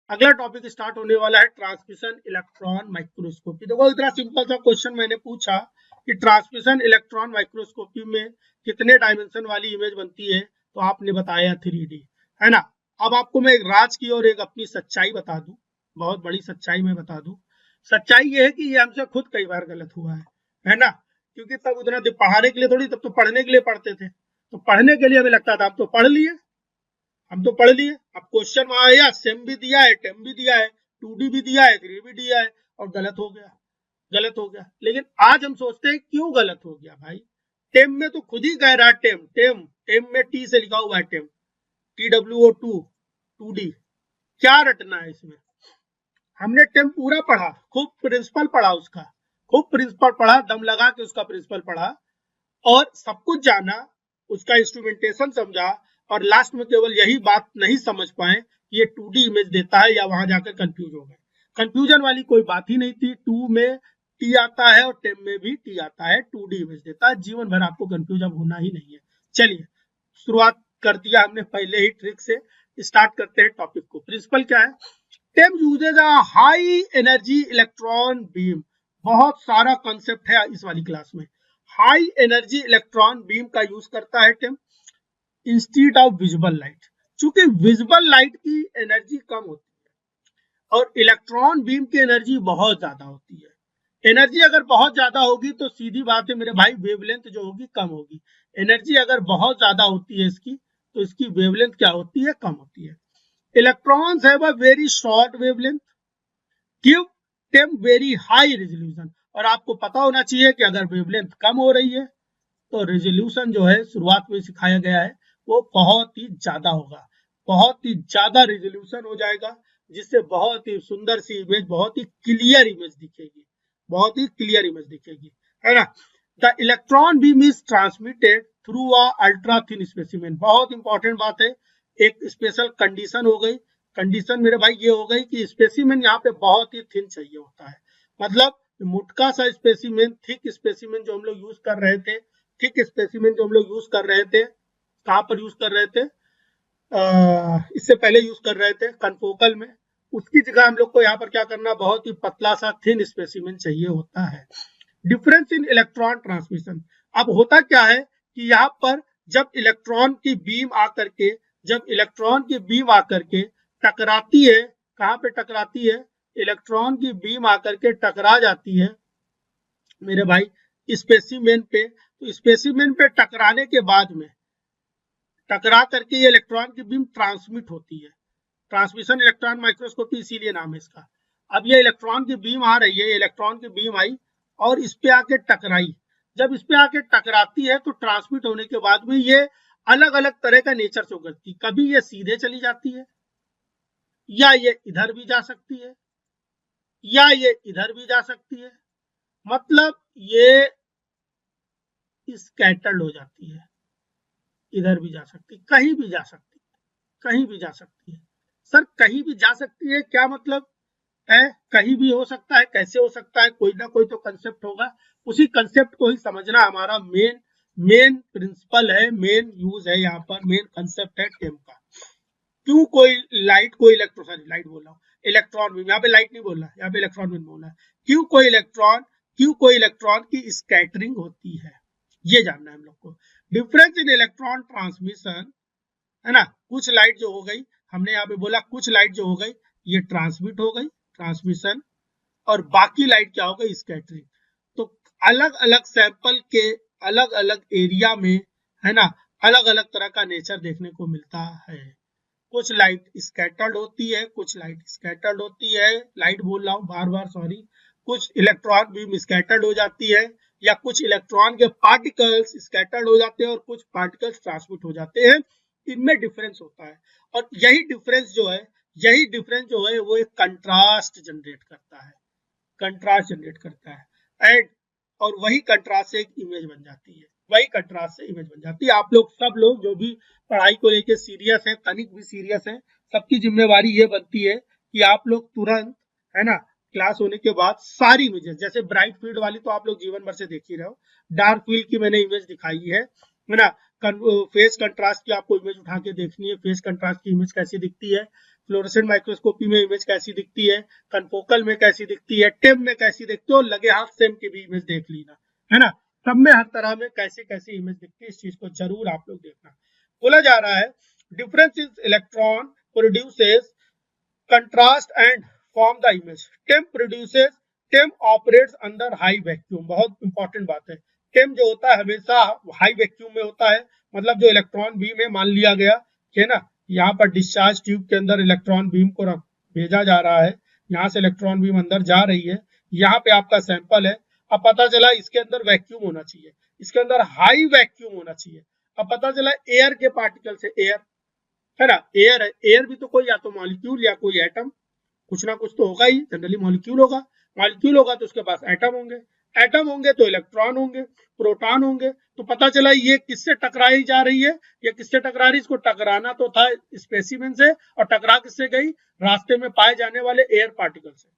अगला topic start होने वाला है ट्रांसमिशन इलेक्ट्रॉन माइक्रोस्कोपी। देखो इतना सिंपल सा क्वेश्चन मैंने पूछा कि ट्रांसमिशन इलेक्ट्रॉन माइक्रोस्कोपी में कितने डायमेंशन वाली इमेज बनती है, तो आपने बताया 3D, है ना। अब आपको मैं एक राज की और एक अपनी सच्चाई बता दूं, बहुत बड़ी सच्चाई मैं बता दूं। सच्चाई ये है कि ये हमसे खुद कई बार गलत हुआ है ना। क्योंकि तब उतना पढ़ाने के लिए थोड़ी, तब तो पढ़ने के लिए पढ़ते थे, तो पढ़ने के लिए हमें लगता था अब तो पढ़ लिए, हम तो पढ़ लिए। अब क्वेश्चन वहां आया, सेम भी दिया है, टेम भी दिया है, 2D भी दिया है, 3 भी दिया है, और गलत हो गया, गलत हो गया। लेकिन आज हम सोचते हैं क्यों गलत हो गया भाई। टेम में तो खुद ही कह रहा है, टेम टेम टेम में टी से लिखा हुआ है, टेम TWO2 2D, क्या रटना है इसमें। हमने टेम पूरा पढ़ा, खूब प्रिंसिपल पढ़ा उसका, खूब प्रिंसिपल पढ़ा, दम लगा के उसका प्रिंसिपल पढ़ा और सब कुछ जाना, उसका इंस्ट्रूमेंटेशन समझा, और लास्ट में केवल यही बात नहीं समझ पाए कि ये 2D इमेज देता है, या वहां जाकर कंफ्यूज हो गए। कंफ्यूजन वाली कोई बात ही नहीं थी। 2 में टी आता है और 10 में भी टी आता है, 2D इमेज देता है, जीवन भर आपको कंफ्यूज अब होना ही नहीं है। चलिए शुरुआत कर दिया हमने पहले ही ट्रिक से, स्टार्ट करते हैं टॉपिक को। प्रिंसिपल क्या है, TEM uses a high energy electron beam. बहुत सारा कॉन्सेप्ट है इस वाली क्लास में। हाई एनर्जी इलेक्ट्रॉन बीम का यूज करता है TEM instead of visible light. चूंकि विजिबल लाइट की एनर्जी कम होती है और इलेक्ट्रॉन बीम की एनर्जी बहुत ज्यादा होती है। एनर्जी अगर बहुत ज्यादा होगी तो सीधी बात है मेरे भाई, वेवलेंथ जो होगी कम होगी। एनर्जी अगर बहुत ज्यादा होती है इसकी, तो इसकी वेवलेंथ क्या होती है, कम होती है। Electrons have a very short wavelength, give time very high resolution. और आपको पता होना चाहिए कि अगर वेवलेंथ कम हो रही है तो रेजोल्यूशन जो है शुरुआत में सिखाया गया है वो बहुत ही ज्यादा होगा, बहुत ही ज्यादा रेजोल्यूशन हो जाएगा, जिससे बहुत ही सुंदर सी इमेज, बहुत ही क्लियर इमेज दिखेगी, बहुत ही क्लियर इमेज दिखेगी, है ना। The electron beam is transmitted through a ultra thin specimen. बहुत इंपॉर्टेंट बात है, एक स्पेशल कंडीशन हो गई। कंडीशन मेरे भाई ये हो गई कि स्पेसिमेन यहाँ पे बहुत ही थिन चाहिए होता है, मतलब मुटका सा स्पेसिमेन, थिक स्पेसिमेन जो हम लोग यूज कर रहे थे, थिक स्पेसिमेन जो हम लोग यूज कर रहे थे, कहां पर यूज कर रहे थे, इससे पहले यूज कर रहे थे कनफोकल में, उसकी जगह हम लोग को यहाँ पर क्या करना, बहुत ही पतला सा थिन स्पेसिमेन चाहिए होता है। Difference in electron transmission. अब होता क्या है कि यहाँ पर जब इलेक्ट्रॉन की बीम आकर के, जब इलेक्ट्रॉन की बीम आकर के टकराती है, कहां पे टकराती है, इलेक्ट्रॉन की बीम आकर के टकरा जाती है मेरे भाई स्पेसिमेन पे, तो स्पेसिमेन पे टकराने के बाद में, टकरा करके ये इलेक्ट्रॉन की बीम ट्रांसमिट होती है। ट्रांसमिशन इलेक्ट्रॉन माइक्रोस्कोपी इसीलिए नाम है इसका। अब ये इलेक्ट्रॉन की बीम आ रही है, इलेक्ट्रॉन की बीम आई और इस पे आके टकराई। जब इस पे आके टकराती है तो ट्रांसमिट होने के बाद में ये अलग अलग तरह का नेचर शो करती है। कभी ये सीधे चली जाती है, या ये इधर भी जा सकती है, या ये इधर भी जा सकती है, मतलब ये स्कैटर्ड हो जाती है, इधर भी जा सकती है, कहीं भी जा सकती है, कहीं भी जा सकती है। सर कहीं भी जा सकती है क्या मतलब है, कहीं भी हो सकता है, कैसे हो सकता है, कोई ना कोई तो कंसेप्ट होगा। उसी कंसेप्ट को ही समझना हमारा मेन मेन प्रिंसिपल है, मेन यूज है, यहाँ पर मेन कंसेप्ट है टेम का। क्यों कोई लाइट को इलेक्ट्रॉन, सॉरी लाइट बोल रहा हूँ, इलेक्ट्रॉन बीम, यहाँ पे लाइट नहीं बोल रहा, यहाँ पे इलेक्ट्रॉन बीम बोल रहा है। क्यों कोई इलेक्ट्रॉन की स्कैटरिंग होती है, ये जानना है हम लोग को। डिफरेंस इन इलेक्ट्रॉन ट्रांसमिशन, है ना। कुछ लाइट जो हो गई, हमने यहाँ पे बोला कुछ लाइट जो हो गई ये ट्रांसमिट हो गई, ट्रांसमिशन, और बाकी लाइट क्या हो गई, स्कैटरिंग। तो अलग अलग सैंपल के अलग अलग एरिया में, है ना, अलग अलग तरह का नेचर देखने को मिलता है। कुछ लाइट स्कैटर्ड होती है, कुछ लाइट स्कैटर्ड होती है, लाइट बोल रहा हूँ बार बार सॉरी, कुछ इलेक्ट्रॉन बीम स्कैटर्ड हो जाती है, या कुछ इलेक्ट्रॉन के पार्टिकल्स स्कैटर्ड हो जाते हैं और कुछ पार्टिकल्स ट्रांसमिट हो जाते हैं। इनमें डिफरेंस होता है, और यही डिफरेंस जो है, यही डिफरेंस जो है वो एक कंट्रास्ट जनरेट करता है, कंट्रास्ट जनरेट करता है एंड, और वही कंट्रास्ट से एक इमेज बन जाती है, वही कंट्रास्ट से इमेज बन जाती है। आप लोग सब लोग जो भी पढ़ाई को लेके सीरियस है, तनिक भी सीरियस है, सबकी जिम्मेवारी ये बनती है कि आप लोग तुरंत, है ना, क्लास होने के बाद सारी इमेजेस, जैसे ब्राइट फील्ड वाली तो आप लोग जीवन भर से देख ही रहे हो, डार्क फील्ड की मैंने इमेज दिखाई है ना, फेस कंट्रास्ट की आपको इमेज उठा के देखनी है, फेस कंट्रास्ट की इमेज कैसी दिखती है, फ्लोरेसेंट माइक्रोस्कोपी में इमेज कैसी दिखती है, कनफोकल में कैसी दिखती है, टेम में कैसी दिखती है, और लगे हाथ सेम की भी इमेज देख लेना, है ना। सब में हर तरह में कैसे कैसे इमेज दिखती है, इस चीज को जरूर आप लोग देखना। बोला जा रहा है difference is electron produces contrast and form the image, time produces, time operates under high vacuum. बहुत इंपॉर्टेंट बात है, टेम जो होता है हमेशा हाई वैक्यूम में होता है, मतलब जो इलेक्ट्रॉन बीम है, मान लिया गया है ना, यहाँ पर डिस्चार्ज ट्यूब के अंदर इलेक्ट्रॉन बीम को भेजा जा रहा है, यहाँ से इलेक्ट्रॉन बीम अंदर जा रही है, यहाँ पे आपका सैंपल है। अब पता चला इसके अंदर वैक्यूम होना चाहिए, इसके अंदर हाई वैक्यूम होना चाहिए। अब पता चला एयर के पार्टिकल से, एयर है ना, एयर है, एयर भी तो कोई या तो मॉलिक्यूल या कोई एटम, कुछ ना कुछ तो होगा ही, जनरली मॉलिक्यूल होगा, मॉलिक्यूल होगा तो उसके पास एटम होंगे, एटम होंगे तो इलेक्ट्रॉन होंगे, प्रोटॉन होंगे। तो पता चला ये किससे टकराई जा रही है, ये किससे टकरा रही है, इसको टकराना तो था स्पेसिमेन से, और टकरा किससे गई, रास्ते में पाए जाने वाले एयर पार्टिकल से।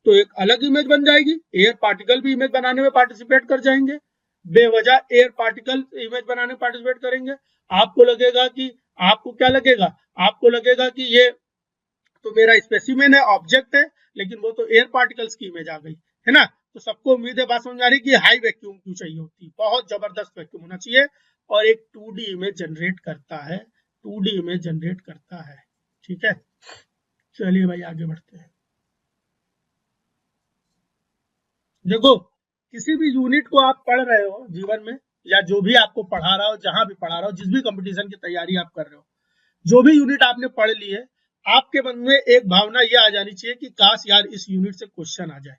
तो एक अलग इमेज बन जाएगी, एयर पार्टिकल भी इमेज बनाने में पार्टिसिपेट कर जाएंगे, बेवजह एयर पार्टिकल इमेज बनाने में पार्टिसिपेट करेंगे। आपको लगेगा कि, आपको क्या लगेगा, आपको लगेगा कि ये तो मेरा स्पेसिमेन है, ऑब्जेक्ट है, लेकिन वो तो एयर पार्टिकल्स की इमेज आ गई, है ना। तो सबको उम्मीद है, बात समझ आ रही कि हाई वैक्यूम क्यों चाहिए होती है, बहुत जबरदस्त वैक्यूम होना चाहिए, और एक 2D इमेज जनरेट करता है, 2D इमेज जनरेट करता है, ठीक है। चलिए भाई आगे बढ़ते हैं। देखो, किसी भी यूनिट को आप पढ़ रहे हो जीवन में, या जो भी आपको पढ़ा रहा हो, जहां भी पढ़ा रहा हो, जिस भी कंपटीशन की तैयारी आप कर रहे हो, जो भी यूनिट आपने पढ़ ली है, आपके मन में एक भावना ये आ जानी चाहिए कि काश यार इस यूनिट से क्वेश्चन आ जाए,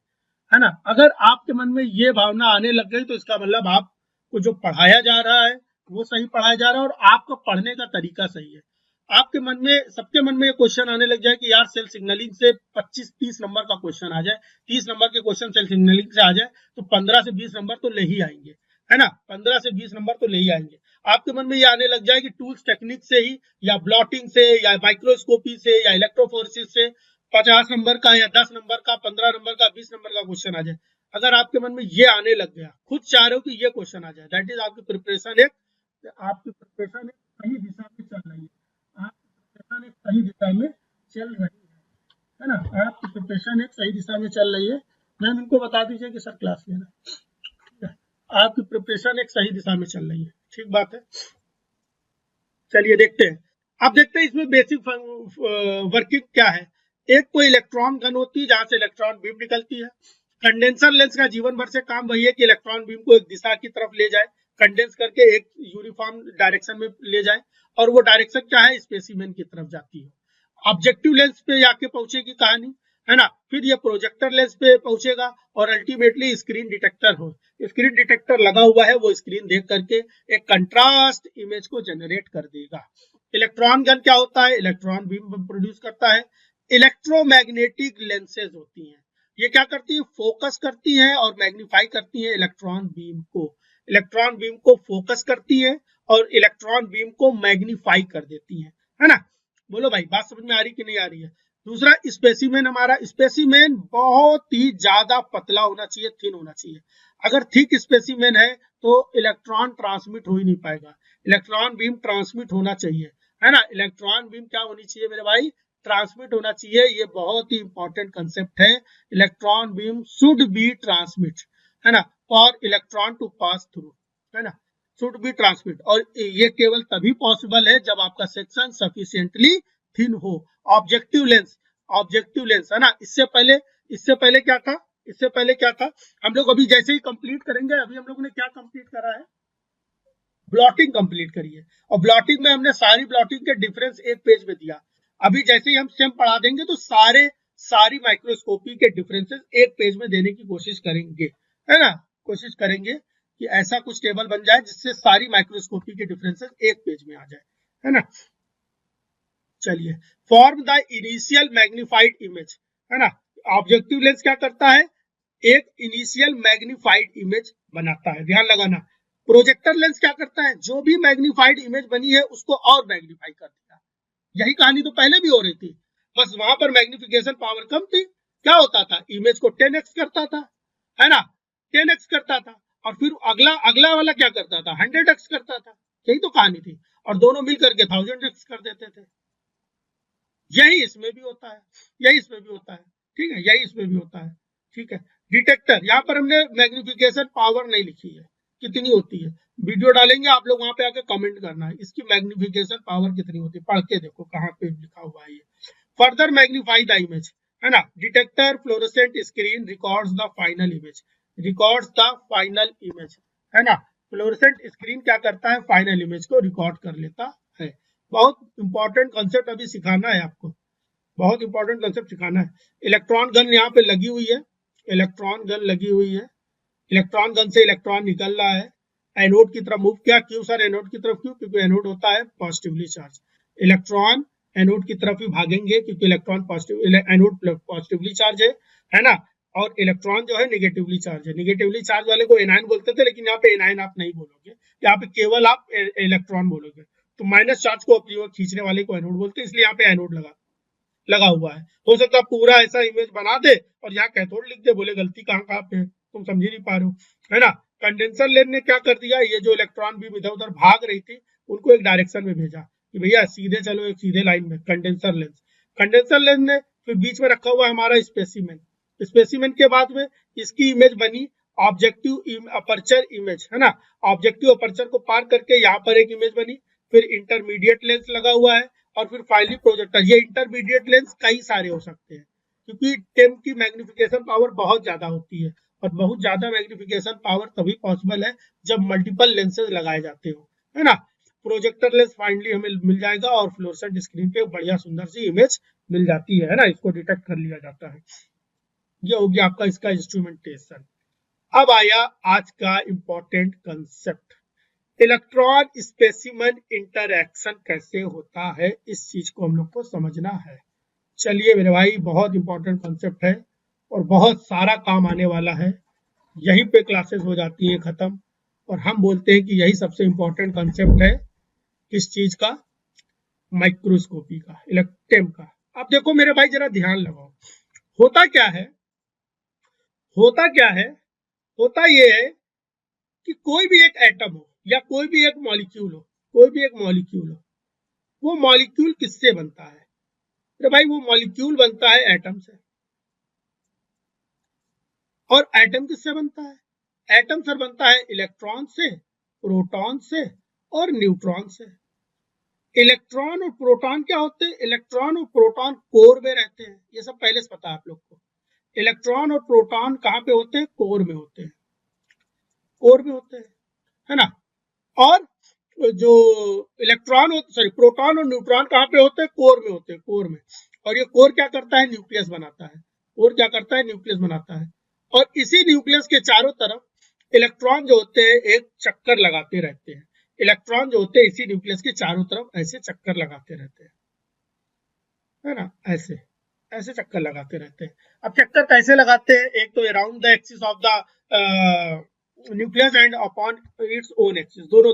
है ना। अगर आपके मन में ये भावना आने लग गई तो इसका मतलब आपको जो पढ़ाया जा रहा है वो सही पढ़ाया जा रहा है, और आपका पढ़ने का तरीका सही है। आपके मन में, सबके मन में ये क्वेश्चन आने लग जाए कि यार सेल सिग्नलिंग से 25-30 नंबर का क्वेश्चन आ जाए, 30 नंबर के क्वेश्चन सेल सिग्नलिंग से आ जाए, तो 15 से 20 नंबर तो ले ही आएंगे, है ना, 15 से 20 नंबर तो ले ही आएंगे। आपके मन में ये आने लग जाए कि टूल्स टेक्निक से ही, या ब्लॉटिंग से, या माइक्रोस्कोपी से, या इलेक्ट्रोफोरेसिस से 50 नंबर का, या 10 नंबर का, 15 नंबर का, 20 नंबर का क्वेश्चन आ जाए। अगर आपके मन में ये आने लग गया, खुद चाह रहे हो कि ये क्वेश्चन आ जाए, दैट इज आपकी प्रिपरेशन एक सही दिशा में चल रही है, आपकी प्रिपरेशन एक सही दिशा में चल रही है ना, आपकी प्रिपरेशन एक सही दिशा में चल रही है। मैम इनको बता दीजिए कि सर क्लास लेना, ठीक है, आपकी प्रिपरेशन एक सही दिशा में चल रही है, ठीक बात है। चलिए देखते हैं, अब देखते हैं इसमें बेसिक वर्किंग क्या है। एक कोई इलेक्ट्रॉन गन होती है जहां से इलेक्ट्रॉन बीम निकलती है। कंडेंसर लेंस का जीवन भर से काम वही है कि इलेक्ट्रॉन बीम को एक दिशा की तरफ ले जाए, कंडेंस करके एक यूनिफॉर्म डायरेक्शन में ले जाए, और वो डायरेक्शन क्या है, स्पेसिमेन की तरफ जाती है। ऑब्जेक्टिव लेंस पे जाके पहुंचेगी कहानी, है ना, फिर ये प्रोजेक्टर लेंस पे पहुंचेगा, और अल्टीमेटली स्क्रीन डिटेक्टर हो, स्क्रीन डिटेक्टर लगा हुआ है, वो स्क्रीन देख करके एक कंट्रास्ट इमेज को जनरेट कर देगा। इलेक्ट्रॉन गन क्या होता है, इलेक्ट्रॉन बीम प्रोड्यूस करता है। इलेक्ट्रोमैग्नेटिक लेंसेज होती हैं, ये क्या करती है, फोकस करती हैं और मैग्नीफाई करती हैं इलेक्ट्रॉन बीम को, इलेक्ट्रॉन बीम को फोकस करती है और इलेक्ट्रॉन बीम को मैग्नीफाई कर देती है ना। बोलो भाई बात समझ में आ रही कि नहीं आ रही है। दूसरा स्पेसिमेन, हमारा स्पेसिमेन बहुत ही ज्यादा पतला होना चाहिए, थिन होना चाहिए। अगर थिक स्पेसिमेन है तो इलेक्ट्रॉन ट्रांसमिट हो ही नहीं पाएगा, इलेक्ट्रॉन बीम ट्रांसमिट होना चाहिए, है ना, इलेक्ट्रॉन बीम क्या होनी चाहिए मेरे भाई, ट्रांसमिट होना चाहिए। ये बहुत ही इंपॉर्टेंट कंसेप्ट है, electron beam should be transmit, है ना, for electron to pass through, है ना, शुड बी ट्रांसमिट। और ये केवल तभी पॉसिबल है जब आपका सेक्शन सफिशिएंटली थिन हो। ऑब्जेक्टिव लेंस है ना, इससे पहले क्या था, इससे पहले क्या था, हम लोग अभी जैसे ही कंप्लीट करेंगे, अभी हम लोग ने क्या कंप्लीट करा है, ब्लॉटिंग कंप्लीट करी है, और ब्लॉटिंग में हमने सारी ब्लॉटिंग के डिफरेंस एक पेज में दिया। अभी जैसे ही हम सेम पढ़ा देंगे तो सारी माइक्रोस्कोपी के डिफरेंसेस एक पेज में देने की कोशिश करेंगे, है ना, कोशिश करेंगे कि ऐसा कुछ टेबल बन जाए जिससे सारी माइक्रोस्कोपी के डिफरेंसेस एक पेज में आ जाए, है ना। चलिए, form the initial magnified image, है ना, ऑब्जेक्टिव लेंस क्या करता है, एक इनिशियल मैग्नीफाइड इमेज बनाता है, ध्यान लगाना। प्रोजेक्टर लेंस क्या करता है, जो भी मैग्नीफाइड इमेज बनी है उसको और मैग्नीफाई कर देता है। यही कहानी तो पहले भी हो रही थी, बस वहां पर मैग्निफिकेशन पावर कम थी। क्या होता था, इमेज को 10x करता था, है ना, 10x करता था, और फिर अगला वाला क्या करता था, 100x करता था। यही तो कहानी थी, और दोनों मिलकर के 1000x कर देते थे। यही इसमें भी होता है, यही इसमें भी होता है, ठीक है, यही इसमें भी होता है, ठीक है। डिटेक्टर, यहाँ पर हमने मैग्निफिकेशन पावर नहीं लिखी है, कितनी होती है, वीडियो डालेंगे आप लोग वहां पे आके कमेंट करना है इसकी मैग्निफिकेशन पावर कितनी होती है, पढ़ के देखो कहाँ पे लिखा हुआ है ये। फर्दर मैग्नीफाई द इमेज, है ना, detector fluorescent screen records the final image, records the final image, है ना, फ्लोरोसेंट स्क्रीन क्या करता है, फाइनल इमेज को रिकॉर्ड कर लेता है। बहुत इंपॉर्टेंट कॉन्सेप्ट अभी सिखाना है आपको, बहुत इंपॉर्टेंट कॉन्सेप्ट सिखाना है। इलेक्ट्रॉन गन यहाँ पे लगी हुई है, इलेक्ट्रॉन गन लगी हुई है, इलेक्ट्रॉन गन से इलेक्ट्रॉन निकल रहा है, एनोड की तरफ मूव किया, क्यों सर एनोड की तरफ, क्यों, क्योंकि एनोड होता है पॉजिटिवली चार्ज, इलेक्ट्रॉन एनोड की तरफ ही भागेंगे क्योंकि electron positive, anode positively charge है ना, और इलेक्ट्रॉन जो है निगेटिवली चार्ज है, निगेटिवली चार्ज वाले को एनायन बोलते थे, लेकिन यहाँ पे एनायन आप नहीं बोलोगे, यहाँ पे केवल आप इलेक्ट्रॉन बोलोगे, तो माइनस चार्ज को अपनी ओर खींचने वाले को एनोड बोलते हैं, इसलिए यहाँ पे एनोड लगा हुआ है। हो सकता है पूरा ऐसा इमेज बना दे और यहाँ कैथोड लिख दे, बोले गलती कहाँ कहाँ पे, तुम समझ ही नहीं पा रहे हो, है ना। कंडेंसर लेंस ने क्या कर दिया, ये जो इलेक्ट्रॉन बीम इधर उधर भाग रही थी उनको एक डायरेक्शन में भेजा कि भैया सीधे चलो, एक सीधे लाइन में, कंडेंसर लेंस। कंडेंसर लेंस ने फिर बीच में रखा हुआ हमारा स्पेसिमेन, स्पेसिमेन के बाद में इसकी इमेज बनी ऑब्जेक्टिव अपर्चर इमेज, है ना, ऑब्जेक्टिव अपर्चर को पार करके यहाँ पर एक इमेज बनी, फिर इंटरमीडिएट लेंस लगा हुआ है, और फिर फाइनली प्रोजेक्टर। ये इंटरमीडिएट लेंस कई सारे हो सकते हैं क्योंकि टेम की मैग्निफिकेशन पावर बहुत ज्यादा होती है, और बहुत ज्यादा मैग्निफिकेशन पावर तभी पॉसिबल है जब मल्टीपल लेंसेज लगाए जाते हो, है ना। प्रोजेक्टर लेंस फाइनली हमें मिल जाएगा और फ्लोरेसेंट स्क्रीन पे बढ़िया सुंदर सी इमेज मिल जाती है ना, इसको डिटेक्ट कर लिया जाता है। ये हो गया आपका इसका इंस्ट्रूमेंटेशन। अब आया आज का important concept, electron specimen interaction कैसे होता है, इस चीज को हम लोग को समझना है। चलिए मेरे भाई, बहुत इंपॉर्टेंट कॉन्सेप्ट है और बहुत सारा काम आने वाला है, यहीं पे क्लासेस हो जाती है खत्म, और हम बोलते हैं कि यही सबसे इंपॉर्टेंट कॉन्सेप्ट है किस चीज का, माइक्रोस्कोपी का, इलेक्ट्रेम का। अब देखो मेरे भाई जरा ध्यान लगाओ, होता क्या है, होता क्या है, होता ये है कि कोई भी एक एटम हो या कोई भी एक मॉलिक्यूल हो, कोई भी एक मॉलिक्यूल हो, वो मॉलिक्यूल किससे बनता है, अरे भाई वो मॉलिक्यूल बनता है एटम से। और एटम किससे बनता है, एटम सर बनता है इलेक्ट्रॉन से, प्रोटॉन से और न्यूट्रॉन से। इलेक्ट्रॉन और प्रोटॉन क्या होते हैं, इलेक्ट्रॉन और प्रोटॉन कोर में रहते हैं, ये सब पहले से पता है आप लोग को। इलेक्ट्रॉन और प्रोटॉन कहाँ पे होते हैं, कोर में होते हैं, कोर में होते हैं, है ना। और जो इलेक्ट्रॉन सॉरी प्रोटॉन और न्यूट्रॉन कहाँ पे होते हैं, कोर में होते हैं, कोर में। और ये कोर क्या करता है, न्यूक्लियस बनाता है, कोर क्या करता है, न्यूक्लियस बनाता है। और इसी न्यूक्लियस के चारों तरफ इलेक्ट्रॉन जो होते हैं एक चक्कर लगाते रहते हैं, इलेक्ट्रॉन जो होते हैं इसी न्यूक्लियस के चारों तरफ ऐसे चक्कर लगाते रहते हैं, है ना, ऐसे ऐसे चक्कर लगाते रहते हैं। अब चक्कर कैसे लगाते हैं, एक तो around the axis of the nucleus and upon its own axis, दोनों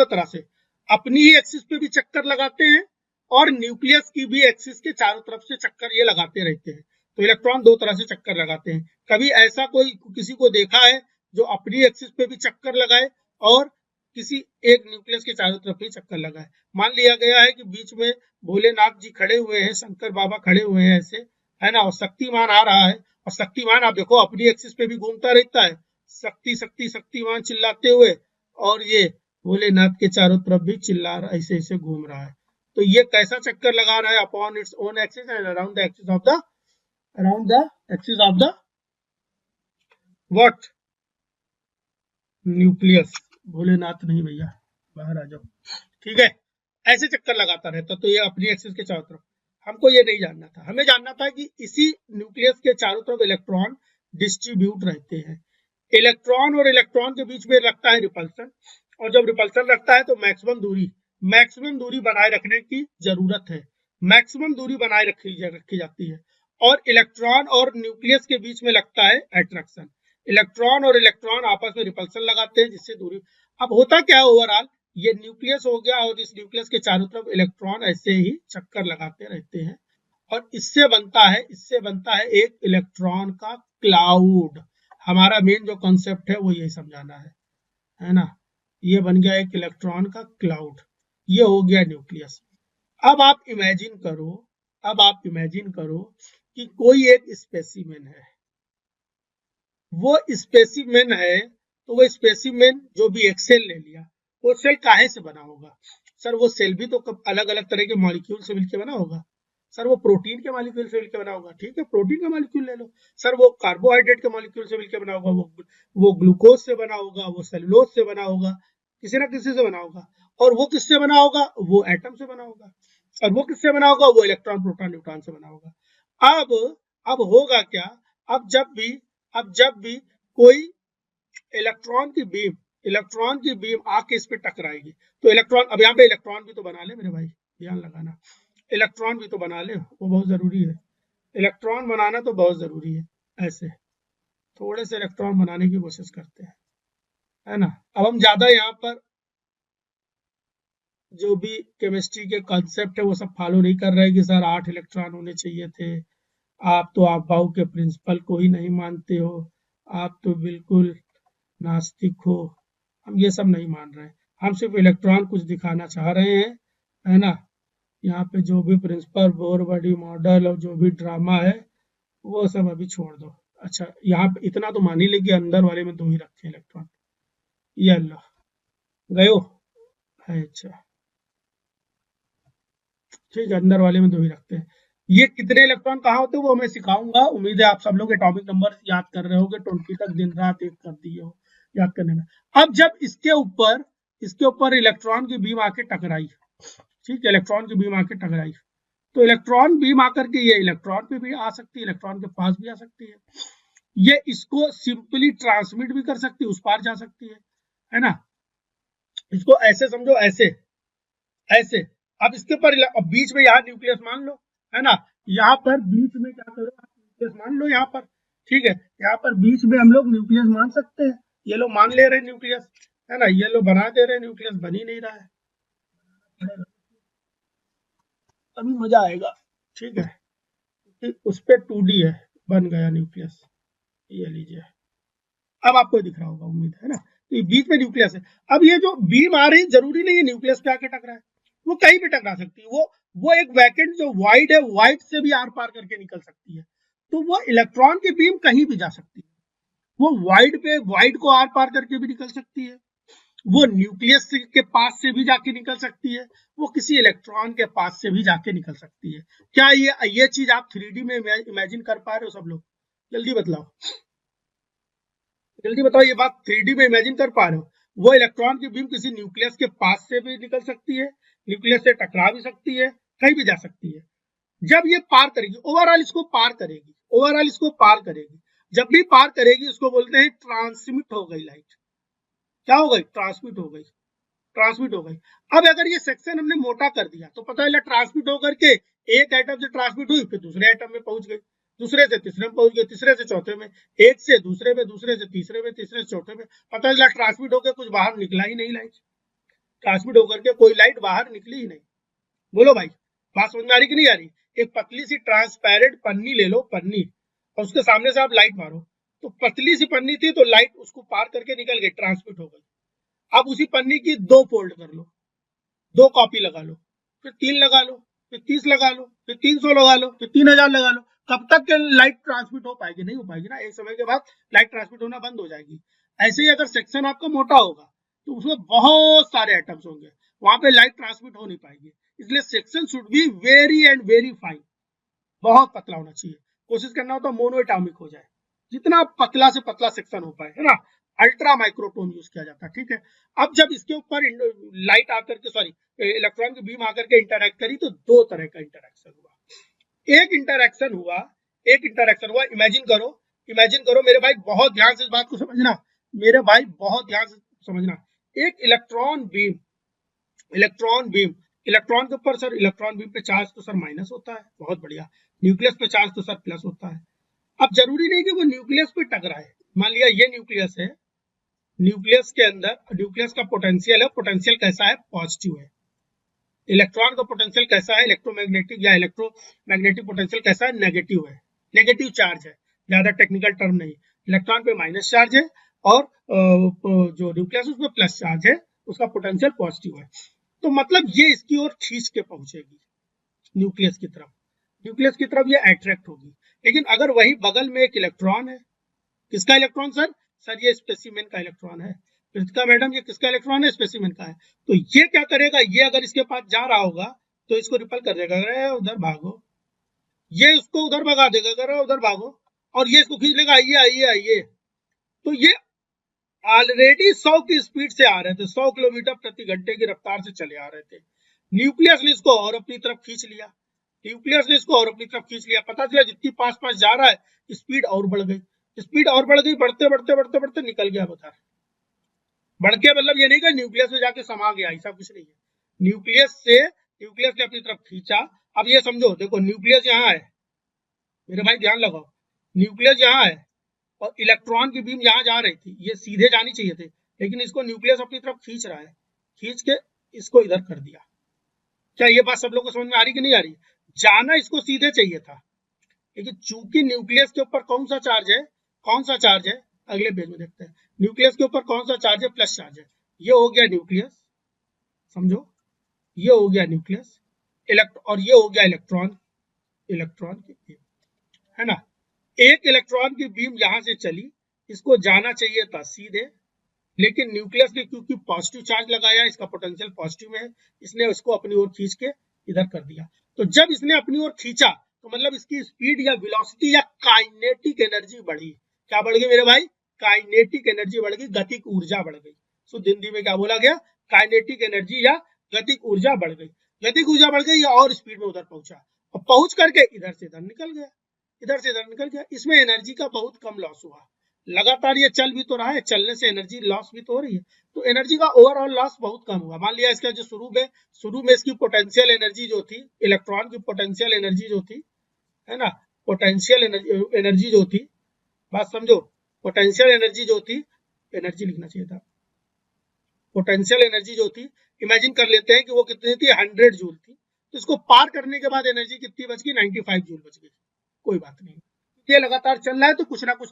तरह से अपनी ही एक्सिस पे भी चक्कर लगाते हैं और न्यूक्लियस की भी एक्सिस के चारों तरफ से चक्कर ये लगाते रहते हैं। तो इलेक्ट्रॉन दो तरह से चक्कर लगाते हैं। कभी ऐसा कोई किसी को देखा है जो अपनी एक्सिस पे भी चक्कर लगाए और किसी एक न्यूक्लियस के चारों तरफ ही चक्कर लगाए। मान लिया गया है कि बीच में भोलेनाथ जी खड़े हुए हैं, शंकर बाबा खड़े हुए हैं ऐसे, है ना, और शक्तिमान आ रहा है, और शक्तिमान आप देखो अपनी एक्सिस पे भी घूमता रहता है, शक्ति शक्ति शक्तिमान चिल्लाते हुए, और ये भोलेनाथ के चारों तरफ भी चिल्ला रहा, ऐसे ऐसे घूम रहा है। तो ये कैसा चक्कर लगा रहा है, upon its own axis and around the axis of the what, nucleus. Bholenath नहीं भैया, बाहर आ जाओ, ठीक है, ऐसे चक्कर लगाता रहता। तो ये अपनी एक्सिस के चारों तरफ, हमको ये नहीं जानना था, हमें जानना था कि इसी न्यूक्लियस के चारों तरफ इलेक्ट्रॉन डिस्ट्रीब्यूट रहते हैं। इलेक्ट्रॉन और इलेक्ट्रॉन के बीच में लगता है रिपल्सन, और जब रिपल्सन लगता है तो मैक्सिमम दूरी बनाए रखने की जरूरत है, मैक्सिमम दूरी बनाए रखी जाती है। और इलेक्ट्रॉन और न्यूक्लियस के बीच में लगता है अट्रैक्शन, इलेक्ट्रॉन और इलेक्ट्रॉन आपस में रिपल्सन लगाते हैं जिससे दूरी। अब होता क्या है, ओवरऑल ये न्यूक्लियस हो गया और इस न्यूक्लियस के चारों तरफ इलेक्ट्रॉन ऐसे ही चक्कर लगाते रहते हैं, और इससे बनता है एक इलेक्ट्रॉन का क्लाउड। हमारा मेन जो कॉन्सेप्ट है वो यही समझाना है ना, ये बन गया एक इलेक्ट्रॉन का क्लाउड, ये हो गया न्यूक्लियस। अब आप इमेजिन करो अब आप इमेजिन करो कि कोई एक स्पेसिमेन है, वो स्पेसिमेन है, तो वो स्पेसिमेन जो भी एक सेल ले लिया, वो सेल काहे से बना होगा? सर वो सेल भी तो अलग अलग तरह के मॉलिक्यूल से मिलकर बना होगा। सर वो प्रोटीन के मॉलिक्यूल से मिलकर बना होगा, ठीक है, प्रोटीन का मॉलिक्यूल ले लो। सर वो कार्बोहाइड्रेट के मॉलिक्यूल से मिलकर बना होगा, वो ग्लूकोज से बना होगा, वो सेलुलोज से बना होगा, किसी ना किसी से बना होगा। और वो किससे बना होगा? वो एटम से बना होगा। और वो किससे बना होगा? वो इलेक्ट्रॉन प्रोटॉन न्यूट्रॉन से बना होगा। अब होगा क्या? अब जब भी कोई इलेक्ट्रॉन की बीम आके इस पे टकराएगी, तो इलेक्ट्रॉन, अब यहाँ पे इलेक्ट्रॉन भी तो बना ले मेरे भाई, ध्यान लगाना, इलेक्ट्रॉन भी तो बना ले, वो बहुत जरूरी है। इलेक्ट्रॉन बनाना तो बहुत जरूरी है। ऐसे थोड़े से इलेक्ट्रॉन बनाने की कोशिश करते हैं, है ना। अब हम ज्यादा यहाँ पर जो भी केमिस्ट्री के कॉन्सेप्ट है वो सब फॉलो नहीं कर रहे कि सर 8 इलेक्ट्रॉन होने चाहिए थे। आप तो अफवाह के प्रिंसिपल को ही नहीं मानते हो, आप तो बिल्कुल नास्तिक हो। हम ये सब नहीं मान रहे हैं, हम सिर्फ इलेक्ट्रॉन कुछ दिखाना चाह रहे हैं, है ना। यहाँ पे जो भी प्रिंसिपल, बोर बॉडी मॉडल और जो भी ड्रामा है वो सब अभी छोड़ दो। अच्छा, यहाँ पे इतना तो मान ही ले कि अंदर वाले में 2 ही रखे इलेक्ट्रॉन। ये अल्लाह गयो है, अच्छा ठीक है, अंदर वाले में 2 ही रखते हैं। ये कितने इलेक्ट्रॉन कहाँ होते हैं वो मैं सिखाऊंगा। उम्मीद है आप सब लोग एटॉमिक नंबर याद कर रहे होगे, 20 तक दिन रात एक कर दिए हो याद करने में। अब जब इसके ऊपर इलेक्ट्रॉन की बीम आके टकराई, ठीक है, इलेक्ट्रॉन की बीम आके टकराई, तो इलेक्ट्रॉन बीम आकर के ये इलेक्ट्रॉन पे भी आ सकती है, इलेक्ट्रॉन के पास भी आ सकती है। ये इसको सिंपली ट्रांसमिट भी कर सकती है, उस पार जा सकती है ना। इसको ऐसे समझो, ऐसे। अब इसके ऊपर, अब बीच में यहाँ न्यूक्लियस मान लो, है ना। यहाँ पर बीच में क्या करो, आप न्यूक्लियस मान लो यहाँ पर, ठीक है। यहाँ पर बीच में हम लोग न्यूक्लियस मान सकते हैं। ये लोग मान ले रहे हैं न्यूक्लियस, है ना, ये लोग बना दे रहे हैं न्यूक्लियस, बन ही नहीं रहा है, तभी मजा आएगा, ठीक है। उस पे 2D है, बन गया न्यूक्लियस, ये लीजिए। अब आपको दिख रहा होगा, उम्मीद है ना। तो ये बीच में न्यूक्लियस है। अब ये जो बीम आ रही, जरूरी नहीं है न्यूक्लियस पे आके टकराए, वो कहीं भी टकरा सकती है। वो एक वैकेंट जो वाइड है, वाइड से भी आर पार करके निकल सकती है। तो वो इलेक्ट्रॉन की बीम कहीं भी जा सकती है, वो वाइड को आर पार करके भी निकल सकती है, वो न्यूक्लियस के पास से भी जाके निकल सकती है, वो किसी इलेक्ट्रॉन के पास से भी जाके निकल सकती है। क्या ये चीज आप 3D में इमेजिन कर पा रहे हो सब लोग? जल्दी बतलाओ, जल्दी बताओ, ये बात 3D में इमेजिन कर पा रहे हो? वो इलेक्ट्रॉन की बीम किसी न्यूक्लियस के पास से भी निकल सकती है, न्यूक्लियस से टकरा भी सकती है, कहीं भी जा सकती है। जब ये पार करेगी, ओवरऑल इसको पार करेगी, जब भी पार करेगी उसको बोलते हैं ट्रांसमिट हो गई लाइट। क्या हो गई? ट्रांसमिट हो गई। अब अगर ये सेक्शन हमने मोटा कर दिया तो पता चला ट्रांसमिट होकर के एक एटम से ट्रांसमिट हुई, फिर दूसरे एटम में पहुंच गई, दूसरे से तीसरे में पहुंच गए, तीसरे से चौथे में, एक से दूसरे में, दूसरे से तीसरे में, तीसरे से चौथे में। पता चला ट्रांसमिट होकर कुछ बाहर निकला ही नहीं लाइट, ट्रांसमिट होकर के कोई लाइट बाहर निकली ही नहीं। बोलो भाई, बात समझ में आ रही कि नहीं आ रही? एक पतली सी ट्रांसपेरेंट पन्नी ले लो, पन्नी, और उसके सामने से आप लाइट मारो, तो पतली सी पन्नी थी तो लाइट उसको पार करके निकल गई, ट्रांसमिट हो गई। अब उसी पन्नी की 2 फोल्ड कर लो, 2 कॉपी लगा लो, फिर 3 लगा लो, फिर 30 लगा लो, फिर 300 लगा लो, फिर 3000 लगा लो। कब तक के लाइट ट्रांसमिट हो पाएगी? नहीं हो पाएगी ना, एक समय के बाद लाइट ट्रांसमिट होना बंद हो जाएगी। ऐसे ही अगर सेक्शन आपका मोटा होगा तो उसमें बहुत सारे एटम्स होंगे, वहां पे लाइट ट्रांसमिट हो नहीं पाएगी। इसलिए section should be very and very fine, बहुत पतला होना चाहिए। कोशिश करना हो तो मोनो एटॉमिक हो जाए, जितना पतला से पतला सेक्शन हो पाए, है ना। अल्ट्रा माइक्रोटोन यूज किया जाता है, ठीक है। अब जब इसके ऊपर लाइट आकर के, सॉरी, इलेक्ट्रॉन की बीम आकर के इंटरैक्ट करी, तो 2 तरह का इंटरैक्शन हुआ। एक इंटरैक्शन हुआ, इमेजिन करो मेरे भाई, बहुत ध्यान से इस बात को समझना मेरे भाई, बहुत ध्यान से समझना। एक इलेक्ट्रॉन बीम इलेक्ट्रॉन के ऊपर, सर इलेक्ट्रॉन बीम पे चार्ज तो सर माइनस होता है, बहुत बढ़िया। न्यूक्लियस पे चार्ज तो सर प्लस होता है। अब जरूरी नहीं कि वो न्यूक्लियस पे टकराए। मान लिया ये न्यूक्लियस है, न्यूक्लियस के अंदर न्यूक्लियस का पोटेंशियल है, पोटेंशियल कैसा है? पॉजिटिव है। इलेक्ट्रॉन का पोटेंशियल कैसा है? इलेक्ट्रोमैग्नेटिक पोटेंशियल कैसा है? नेगेटिव है, नेगेटिव चार्ज है, ज्यादा टेक्निकल टर्म नहीं। इलेक्ट्रॉन पे माइनस चार्ज है और जो न्यूक्लियस उसमें प्लस चार्ज है, उसका पोटेंशियल पॉजिटिव है। तो मतलब ये इसकी ओर खींच के पहुंचेगी न्यूक्लियस की तरफ। न्यूक्लियस की तरफ ये अट्रैक्ट होगी। लेकिन अगर वही बगल में एक इलेक्ट्रॉन है, किसका इलेक्ट्रॉन सर? सर ये स्पेसिमेन का इलेक्ट्रॉन है। कृतिका मैडम ये किसका इलेक्ट्रॉन है? स्पेसिमेन का है। तो ये क्या करेगा, ये अगर इसके पास जा रहा होगा तो इसको रिपल कर देगा, अरे उधर भागो, ये उसको उधर भगा देगा, अरे उधर भागो, और ये इसको खींच लेगा, आइए आइए आइए। तो ये ऑलरेडी 100 की स्पीड से आ रहे थे, 100 किलोमीटर प्रति घंटे की रफ्तार से चले आ रहे थे। न्यूक्लियस ने इसको और अपनी तरफ खींच लिया, न्यूक्लियस ने इसको और अपनी तरफ खींच लिया। पता चला जितनी पास पास जा रहा है स्पीड और बढ़ गई, स्पीड और बढ़ गई, बढ़ते बढ़ते बढ़ते बढ़ते निकल गया बाहर। बढ़ के मतलब ये नहीं कि न्यूक्लियस में जाके समा गया, ऐसा कुछ नहीं है। न्यूक्लियस ने अपनी तरफ खींचा। अब ये समझो, देखो न्यूक्लियस यहाँ है, मेरे भाई ध्यान लगाओ, न्यूक्लियस यहाँ है और इलेक्ट्रॉन की बीम यहाँ जा रही थी, ये सीधे जानी चाहिए थे, लेकिन इसको न्यूक्लियस अपनी तरफ खींच रहा है, खींच के इसको इधर कर दिया। क्या ये बात सब लोग को समझ में आ रही कि नहीं आ रही? जाना इसको सीधे चाहिए था, लेकिन चूंकि न्यूक्लियस के ऊपर कौन सा चार्ज है, कौन सा चार्ज है, अगले पेज में देखते हैं। न्यूक्लियस के ऊपर कौन सा चार्ज है? प्लस चार्ज है। ये हो गया न्यूक्लियस, समझो, ये हो गया न्यूक्लियस, और ये हो गया इलेक्ट्रॉन, इलेक्ट्रॉन की बीम, है ना। एक इलेक्ट्रॉन की बीम यहां से चली, इसको जाना चाहिए था सीधे, लेकिन न्यूक्लियस ने क्योंकि पॉजिटिव चार्ज लगाया, इसका पोटेंशियल पॉजिटिव में है, इसने उसको अपनी ओर खींच के इधर कर दिया। तो जब इसने अपनी ओर खींचा तो मतलब इसकी स्पीड या वेलोसिटी या काइनेटिक एनर्जी बढ़ी। क्या बढ़ गई मेरे भाई? काइनेटिक एनर्जी बढ़ गई, गतिक ऊर्जा बढ़ गई। शुद्ध हिंदी में क्या बोला गया? काइनेटिक एनर्जी या गतिक ऊर्जा बढ़ गई। गतिक ऊर्जा बढ़ गई या और स्पीड में उधर पहुंचा, और पहुंच करके इधर से इधर निकल गया, इधर से इधर निकल गया। इसमें एनर्जी का बहुत कम लॉस हुआ। लगातार ये चल भी तो रहा है, चलने से एनर्जी लॉस भी तो हो रही है, तो एनर्जी का ओवरऑल लॉस बहुत कम हुआ। मान लिया इसका जो शुरू में इसकी पोटेंशियल एनर्जी जो थी, इलेक्ट्रॉन की पोटेंशियल एनर्जी जो थी, है ना, पोटेंशियल एनर्जी जो थी, बात समझो, पोटेंशियल एनर्जी जो थी, एनर्जी लिखना चाहिए था, पोटेंशियल एनर्जी जो थी, इमेजिन कर लेते हैं कि वो कितनी थी, 100 जूल थी। तो इसको पार करने के बाद एनर्जी कितनी बच गई? 95 जूल बच गई। कोई बात नहीं, ये लगातार चल रहा है तो कुछ ना कुछ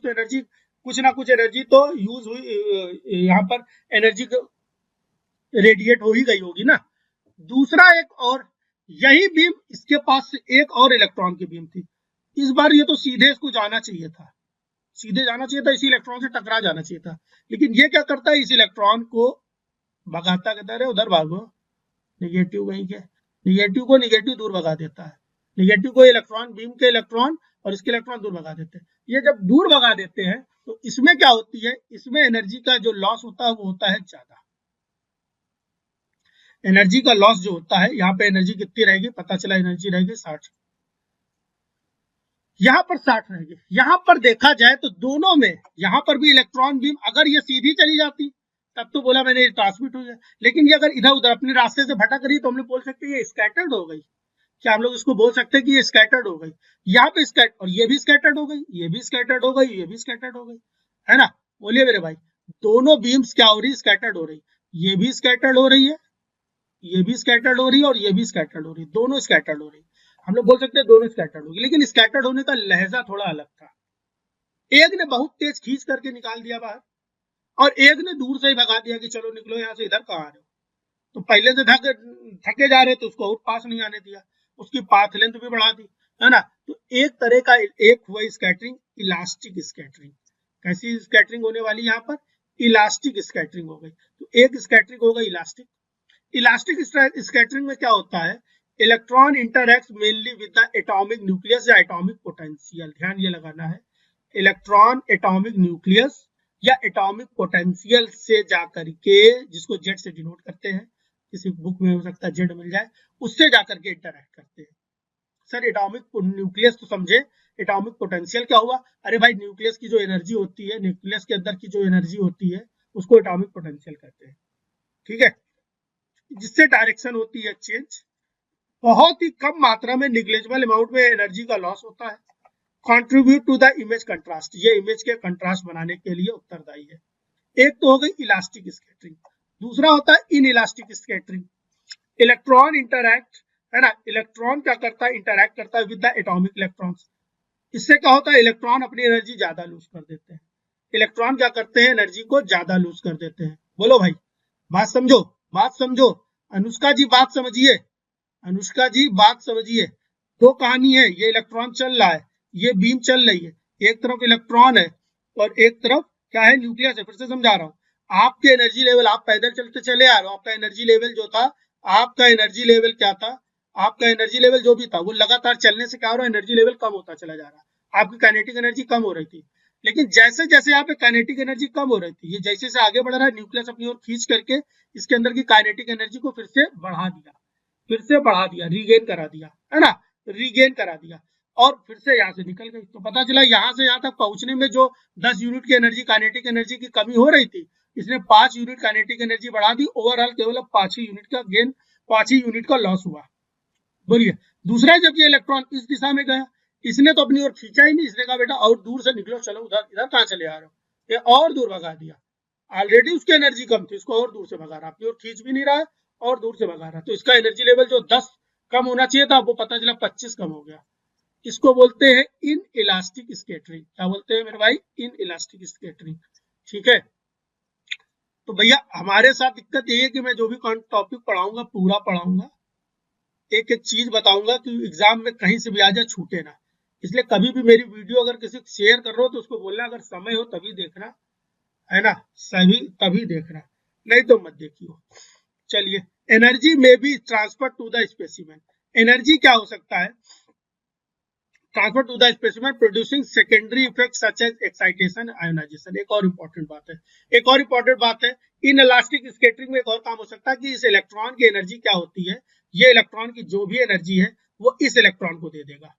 तो यूज हुई, यहाँ पर एनर्जी रेडिएट हो ही गई होगी ना। दूसरा एक और, यही बीम, इसके पास एक और इलेक्ट्रॉन की बीम थी। इस बार ये तो सीधे इसको जाना चाहिए था, सीधे जाना चाहिए था, इसी इलेक्ट्रॉन से टकरा जाना चाहिए था, लेकिन ये क्या करता है, इस इलेक्ट्रॉन को भगाता, कहता है उधर भागो, निगेटिव वहीं के, निगेटिव को निगेटिव दूर भगा देता है, निगेटिव को इलेक्ट्रॉन, बीम के इलेक्ट्रॉन और इसके इलेक्ट्रॉन दूर भगा देते हैं। ये जब दूर भगा देते हैं तो इसमें क्या होती है, इसमें एनर्जी का जो लॉस होता है वो होता है ज्यादा। एनर्जी का लॉस जो होता है, यहाँ पे एनर्जी कितनी रहेगी, पता चला एनर्जी रहेगी 60, यहाँ पर 60 रहेगी। यहाँ पर देखा जाए तो दोनों में, यहाँ पर भी इलेक्ट्रॉन बीम अगर ये सीधी चली जाती तब तो बोला मैंने ट्रांसमिट हो जाए, लेकिन ये अगर इधर उधर अपने रास्ते से भटक रही तो हम लोग बोल सकते हैं ये स्कैटर्ड हो गई। क्या हम लोग इसको बोल सकते हैं कि ये स्कैटर्ड हो गई? यहाँ पे स्कैट, और ये भी स्कैटर्ड हो गई, ये भी स्कैटर्ड हो गई, ये भी स्कैटर्ड हो गई, है ना। बोलिए मेरे भाई, दोनों बीम्स क्या हो रही? स्कैटर्ड हो रही। ये भी स्कैटर्ड हो रही है, ये भी स्कैटर्ड हो रही है, और ये भी स्कैटर्ड हो रही है, दोनों स्कैटर्ड हो रही है। हम लोग बोल सकते हैं दोनों स्कैटर्ड होगी, लेकिन स्कैटर्ड होने का लहजा थोड़ा अलग था। एक ने बहुत तेज खींच करके निकाल दिया बाहर, और एक ने दूर से ही भगा दिया कि चलो निकलो यहाँ से, इधर कहाँ आ रहे हो। तो पहले से थके जा रहे तो उसको और पास नहीं आने दिया, उसकी पाथ लेंथ भी बढ़ा दी, है ना। तो एक तरह का एक हुआ स्कैटरिंग, इलास्टिक स्कैटरिंग। कैसी स्कैटरिंग होने वाली यहाँ पर? इलास्टिक स्कैटरिंग हो गई। तो एक स्कैटरिंग हो गई इलास्टिक। इलास्टिक स्कैटरिंग में क्या होता है, electron interacts mainly with the atomic nucleus या एटॉमिक पोटेंशियल। ध्यान ये लगाना है, इलेक्ट्रॉन एटॉमिक न्यूक्लियस या एटॉमिक पोटेंशियल से जाकर के, जिसको जेड से डिनोट करते हैं, किसी बुक में हो सकता है जेड मिल जाए, उससे जाकर के इंटरैक्ट करते हैं। सर एटॉमिक न्यूक्लियस तो समझे, एटॉमिक पोटेंशियल क्या हुआ? अरे भाई न्यूक्लियस की जो एनर्जी होती है, न्यूक्लियस के अंदर की जो एनर्जी होती है उसको एटॉमिक पोटेंशियल कहते हैं, ठीक है, जिससे डायरेक्शन होती है चेंज। बहुत ही कम मात्रा में, निग्लेजिबल अमाउंट में एनर्जी का लॉस होता है। Contribute to the image contrast, ये इमेज के कंट्रास्ट बनाने के लिए उत्तरदायी है। एक तो हो गई इलास्टिक स्कैटरिंग, दूसरा होता है in elastic scattering. Electron interact, है ना, इलेक्ट्रॉन क्या करता है, इंटरैक्ट करता है विद द एटॉमिक इलेक्ट्रॉन्स। इससे क्या होता है, इलेक्ट्रॉन अपनी एनर्जी ज्यादा लूज कर देते हैं। इलेक्ट्रॉन क्या करते हैं, एनर्जी को ज्यादा लूज कर देते हैं। बोलो भाई, बात समझो, बात समझो। अनुष्का जी बात समझिए, अनुष्का जी बात समझिए। दो कहानी है, ये इलेक्ट्रॉन चल रहा है, ये बीम चल रही है, एक तरफ इलेक्ट्रॉन है और एक तरफ क्या है, न्यूक्लियस है। फिर से समझा रहा हूँ, आपके एनर्जी लेवल, आप पैदल चलते चले आ रहे हो, आपका एनर्जी लेवल जो था, आपका एनर्जी लेवल क्या था, आपका एनर्जी लेवल जो भी था वो लगातार चलने से क्या हो रहा है, एनर्जी लेवल कम होता चला जा रहा है, आपकी काइनेटिक एनर्जी कम हो रही थी। लेकिन जैसे जैसे यहाँ पे काइनेटिक एनर्जी कम हो रही थी, ये जैसे से आगे बढ़ रहा है, न्यूक्लियस अपनी ओर खींच करके इसके अंदर की काइनेटिक एनर्जी को फिर से बढ़ा दिया, फिर से बढ़ा दिया, रीगेन करा दिया, है ना, रीगेन करा दिया, और फिर से यहाँ से निकल गई। तो पता चला यहाँ से यहाँ तक पहुंचने में जो 10 यूनिट की एनर्जी, काइनेटिक एनर्जी की कमी हो रही थी, इसने 5 यूनिट काइनेटिक एनर्जी बढ़ा दी। ओवरऑल केवल 5 ही यूनिट का गेन, 5 ही यूनिट का लॉस हुआ। बोलिए, दूसरा जब ये इलेक्ट्रॉन इस दिशा में गया, इसने तो अपनी ओर खींचा ही नहीं, इसने कहा बेटा और दूर से निकलो, चलो उधर, इधर कहाँ चले आ रहे हो, ये और दूर भगा दिया। ऑलरेडी उसकी एनर्जी कम थी, इसको और दूर से भगा रहा, अपनी ओर खींच भी नहीं रहा है और दूर से भगा रहा। तो इसका एनर्जी लेवल जो 10 कम होना चाहिए था, वो पता चला 25 कम हो गया। इसको बोलते हैं इन इलास्टिक स्कैटरिंग। क्या बोलते हैं मेरे भाई? In elastic scattering. ठीक है, तो भैया हमारे साथ दिक्कत यही है कि मैं जो भी टॉपिक पढ़ाऊंगा पूरा पढ़ाऊंगा, एक एक चीज बताऊंगा कि एग्जाम में कहीं से भी आ जाए, छूटे ना। इसलिए कभी भी मेरी वीडियो अगर किसी को शेयर कर रहे हो तो उसको बोलना अगर समय हो तभी देखना, है ना, सभी तभी देखना, नहीं तो मत देखियो। चलिए, एनर्जी में be transfer to the specimen. Energy क्या हो सकता है? Transfer to the specimen producing secondary effect such as excitation, ionisation. एक और इंपॉर्टेंट बात है, एक और इंपॉर्टेंट बात है, इन इलास्टिक स्कैटरिंग में एक और काम हो सकता है कि इस इलेक्ट्रॉन की एनर्जी क्या होती है, ये इलेक्ट्रॉन की जो भी एनर्जी है वो इस इलेक्ट्रॉन को दे देगा।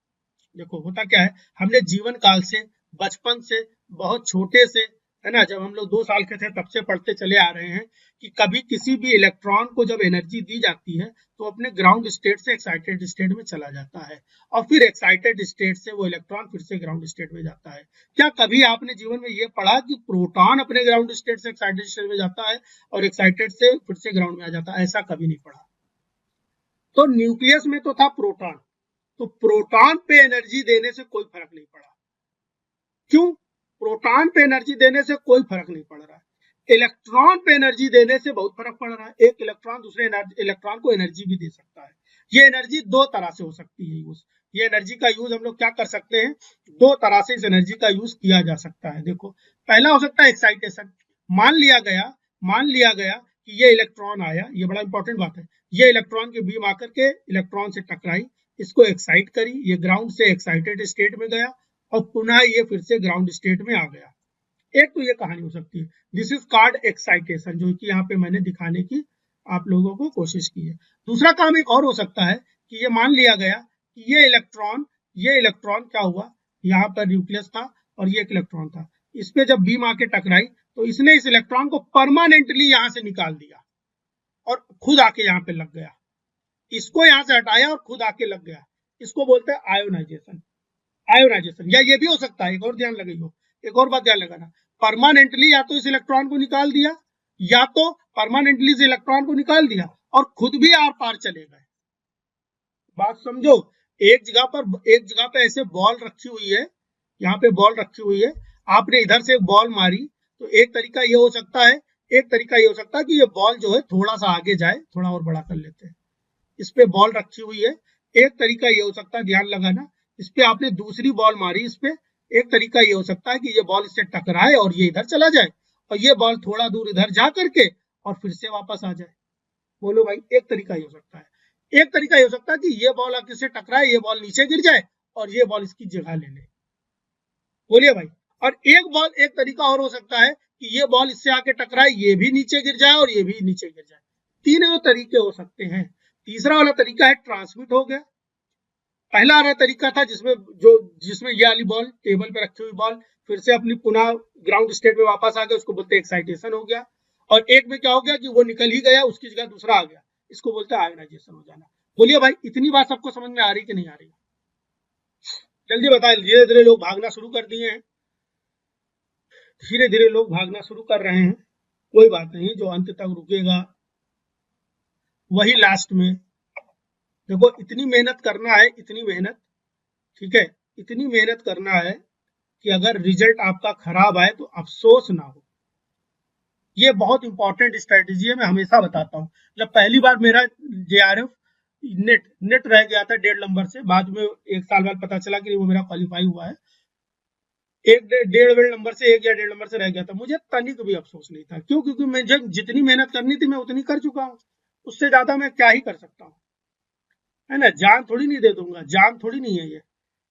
देखो होता क्या है, हमने जीवन काल से, बचपन से, बहुत छोटे से, है ना, जब हम लोग 2 साल के थे तब से पढ़ते चले आ रहे हैं कि कभी किसी भी इलेक्ट्रॉन को जब एनर्जी दी जाती है तो अपने ग्राउंड स्टेट से एक्साइटेड स्टेट में चला जाता है, और फिर एक्साइटेड स्टेट से वो इलेक्ट्रॉन फिर से ग्राउंड स्टेट में जाता है। क्या कभी आपने जीवन में ये पढ़ा कि प्रोटॉन अपने ग्राउंड स्टेट से एक्साइटेड स्टेट में जाता है और एक्साइटेड से फिर से ग्राउंड में आ जाता है? ऐसा कभी नहीं पढ़ा। तो न्यूक्लियस में तो था प्रोटॉन, तो प्रोटॉन पे एनर्जी देने से कोई फर्क नहीं पड़ा। क्यों? प्रोटॉन पे एनर्जी देने से कोई फर्क नहीं पड़ रहा है, इलेक्ट्रॉन पे एनर्जी देने से बहुत फर्क पड़ रहा है। एक इलेक्ट्रॉन दूसरे इलेक्ट्रॉन को एनर्जी भी दे सकता है। ये एनर्जी दो तरह से हो सकती है यूज। ये एनर्जी का यूज हम लोग क्या कर सकते हैं, दो तरह से इस एनर्जी का यूज किया जा सकता है। देखो, पहला हो सकता है एक्साइटेशन। मान लिया गया कि ये इलेक्ट्रॉन आया, ये बड़ा इंपॉर्टेंट बात है, ये इलेक्ट्रॉन की बीम आकर के इलेक्ट्रॉन से टकराई, इसको एक्साइट करी, ये ग्राउंड से एक्साइटेड स्टेट में गया और पुनः ये फिर से ग्राउंड स्टेट में आ गया। एक तो ये कहानी हो सकती है, दिस इज कॉल्ड एक्साइटेशन, जो कि यहाँ पे मैंने दिखाने की आप लोगों को कोशिश की है। दूसरा काम एक और हो सकता है कि ये मान लिया गया कि ये इलेक्ट्रॉन क्या हुआ, यहाँ पर न्यूक्लियस था और ये एक इलेक्ट्रॉन था, इस पे जब बीम आके टकराई तो इसने इस इलेक्ट्रॉन को परमानेंटली यहाँ से निकाल दिया और खुद आके यहाँ पे लग गया, इसको यहाँ से हटाया और खुद आके लग गया। इसको बोलते हैं आयोनाइजेशन। आयोनाइजेशन, या ये भी हो सकता है, एक और ध्यान लगाइयो, एक और बात ध्यान लगाना, परमानेंटली या तो इस इलेक्ट्रॉन को निकाल दिया, या तो परमानेंटली इस इलेक्ट्रॉन को निकाल दिया और खुद भी आर पार चले गए। बात समझो, एक जगह पर ऐसे बॉल रखी हुई है, यहाँ पे बॉल रखी हुई है, आपने इधर से एक बॉल मारी, तो एक तरीका ये हो सकता है, कि ये बॉल जो है थोड़ा सा आगे जाए, थोड़ा और बड़ा कर लेते हैं, इस पे बॉल रखी हुई है। एक तरीका ये हो सकता है, ध्यान लगाना, इस पे आपने दूसरी बॉल मारी, इस पे एक तरीका ये हो सकता है कि ये बॉल इससे टकराए और ये इधर चला जाए और ये बॉल थोड़ा दूर इधर जा करके और फिर से वापस आ जाए। बोलो भाई, एक तरीका ये हो सकता है। एक तरीका ये हो सकता है कि ये बॉल आके से टकराए, ये बॉल नीचे गिर जाए और ये बॉल इसकी जगह ले ले। बोलिए भाई। और एक तरीका और हो सकता है कि ये बॉल इससे आके टकराए, ये भी नीचे गिर जाए और ये भी नीचे गिर जाए। तीनों तरीके हो सकते हैं। तीसरा वाला तरीका है ट्रांसमिट हो गया। पहला वाला तरीका था जिसमें ये वाली बॉल, टेबल पे रखी हुई बॉल फिर से अपनी पुनः ग्राउंड स्टेट में वापस आ गया, उसको बोलते हैं एक्साइटेशन हो गया। और एक में क्या हो गया कि वो निकल ही गया, उसकी जगह दूसरा आ गया, इसको बोलते हैं आयोनाइजेशन हो जाना। बोलिए भाई, इतनी बात सबको समझ में आ रही कि नहीं आ रही? जल्दी बताएं। धीरे धीरे लोग भागना शुरू कर दिए हैं, धीरे धीरे लोग भागना शुरू कर रहे हैं। कोई बात नहीं, जो अंत तक रुकेगा वही लास्ट में। देखो, इतनी मेहनत करना है, इतनी मेहनत, ठीक है, इतनी मेहनत करना है कि अगर रिजल्ट आपका खराब आए तो अफसोस ना हो। ये बहुत इंपॉर्टेंट स्ट्रेटेजी है, मैं हमेशा बताता हूँ। जब पहली बार मेरा JRF नेट रह गया था 1.5 नंबर से, बाद में 1 साल बाद पता चला कि वो मेरा क्वालिफाई हुआ है। 1.5 नंबर से 1 या 1.5 नंबर से रह गया था। मुझे तनिक भी अफसोस नहीं था। क्यों? क्योंकि मैं जब जितनी मेहनत करनी थी मैं उतनी कर चुका हूँ, उससे ज्यादा मैं क्या ही कर सकता हूँ, है ना। जान थोड़ी नहीं दे दूंगा, जान थोड़ी नहीं है ये,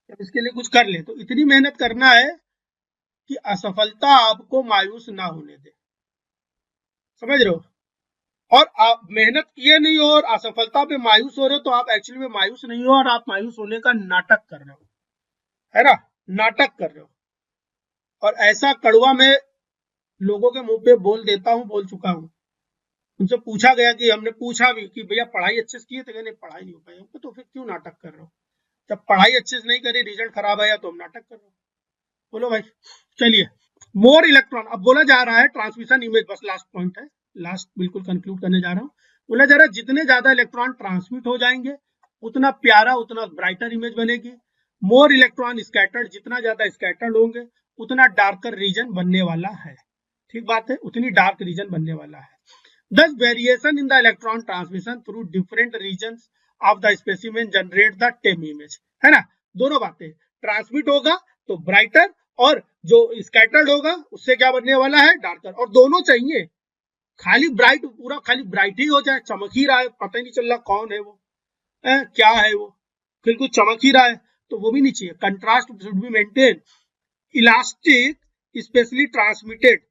अब इसके लिए कुछ कर ले। तो इतनी मेहनत करना है कि असफलता आपको मायूस ना होने दे, समझ रहे हो। और आप मेहनत किए नहीं हो और असफलता पे मायूस हो रहे हो, तो आप एक्चुअली में मायूस नहीं हो, और आप मायूस होने का नाटक कर रहे हो, है ना, नाटक कर रहे हो। और ऐसा कड़वा मैं लोगों के मुंह पे बोल देता हूँ, बोल चुका हूँ। उनसे पूछा गया कि हमने पूछा भी कि भैया पढ़ाई अच्छे से किए थे? नहीं, पढ़ाई नहीं हो पाई हमको। तो फिर क्यों नाटक कर रहे हो? जब पढ़ाई अच्छे से नहीं करी, रिजल्ट खराब आया, तो हम नाटक कर रहे हो। बोलो भाई। चलिए, मोर इलेक्ट्रॉन, अब बोला जा रहा है ट्रांसमिशन इमेज, बस लास्ट पॉइंट है, लास्ट बिल्कुल कंक्लूड करने जा रहा हूँ। बोला जा रहा है जितने ज्यादा इलेक्ट्रॉन ट्रांसमिट हो जाएंगे उतना प्यारा, उतना ब्राइटर इमेज बनेगी। मोर इलेक्ट्रॉन स्कैटर्ड, जितना ज्यादा स्कैटर्ड होंगे उतना डार्कर रीजन बनने वाला है। ठीक बात है, उतनी डार्क रीजन बनने वाला है। Thus, variation in the electron transmission through different regions of the specimen generate the TEM image, है ना। दोनों बातें, ट्रांसमिट होगा तो ब्राइटर, और जो स्कैटर्ड होगा उससे क्या बनने वाला है? डार्कर। और दोनों चाहिए, खाली ब्राइट, पूरा खाली ब्राइट ही हो जाए, चमक ही रहा है, पता ही नहीं चल रहा कौन है वो, क्या है वो, बिल्कुल चमक ही रहा है, तो वो भी नहीं चाहिए। Contrast should be maintain. Elastic specially transmitted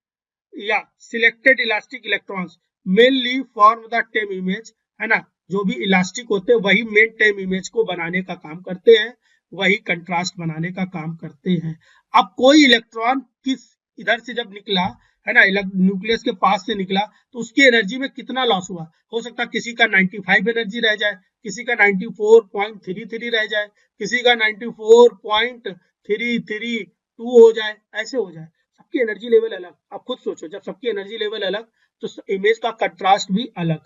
या selected elastic electrons mainly form the TEM image, है ना। जो भी इलास्टिक होते हैं वही मेन टेम इमेज को बनाने का काम करते हैं, वही कंट्रास्ट बनाने का काम करते हैं। अब कोई इलेक्ट्रॉन किस इधर से जब निकला, है ना, न्यूक्लियस के पास से निकला, तो उसकी एनर्जी में कितना लॉस हुआ? हो सकता है किसी का 95 एनर्जी रह जाए, किसी का 94.33 रह जाए, किसी का 94.332 हो जाए, ऐसे हो जाए। सबकी एनर्जी लेवल अलग। आप खुद सोचो, जब सबकी एनर्जी लेवल अलग तो इमेज का कंट्रास्ट भी अलग,